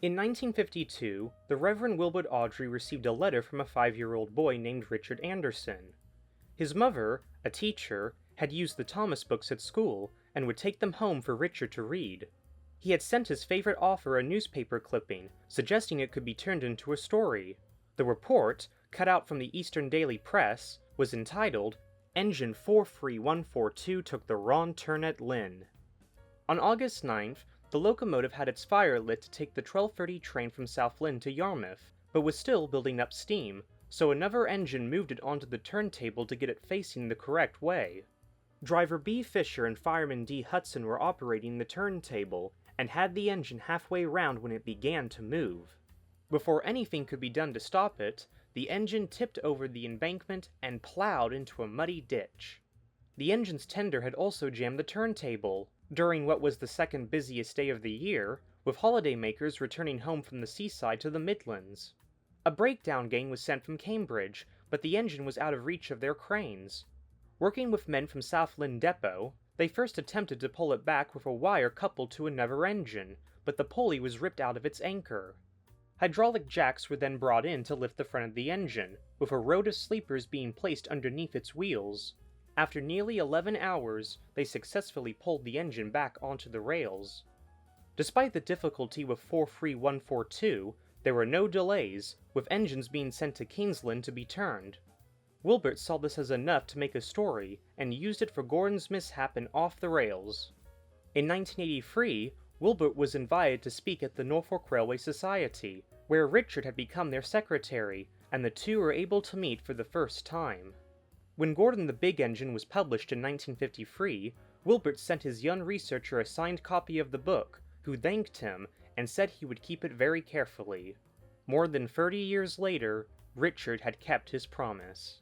In 1952, the Reverend Wilbur Awdry received a letter from a 5-year-old boy named Richard Anderson. His mother, a teacher, had used the Thomas books at school and would take them home for Richard to read. He had sent his favorite author a newspaper clipping, suggesting it could be turned into a story. The report, cut out from the Eastern Daily Press, was entitled, "Engine 43142 Took the Wrong Turn at Lynn." On August 9th, the locomotive had its fire lit to take the 12:30 train from South Lynn to Yarmouth, but was still building up steam, so another engine moved it onto the turntable to get it facing the correct way. Driver B. Fisher and fireman D. Hudson were operating the turntable, and had the engine halfway round when it began to move. Before anything could be done to stop it, the engine tipped over the embankment and plowed into a muddy ditch. The engine's tender had also jammed the turntable, during what was the second busiest day of the year, with holidaymakers returning home from the seaside to the Midlands. A breakdown gang was sent from Cambridge, but the engine was out of reach of their cranes. Working with men from South Lynn Depot, they first attempted to pull it back with a wire coupled to another engine, but the pulley was ripped out of its anchor. Hydraulic jacks were then brought in to lift the front of the engine, with a row of sleepers being placed underneath its wheels. After nearly 11 hours, they successfully pulled the engine back onto the rails. Despite the difficulty with 43142, there were no delays, with engines being sent to Kingsland to be turned. Wilbert saw this as enough to make a story, and used it for Gordon's mishap and Off the Rails. In 1983, Wilbert was invited to speak at the Norfolk Railway Society, where Richard had become their secretary, and the two were able to meet for the first time. When Gordon the Big Engine was published in 1953, Wilbert sent his young researcher a signed copy of the book, who thanked him and said he would keep it very carefully. More than 30 years later, Richard had kept his promise.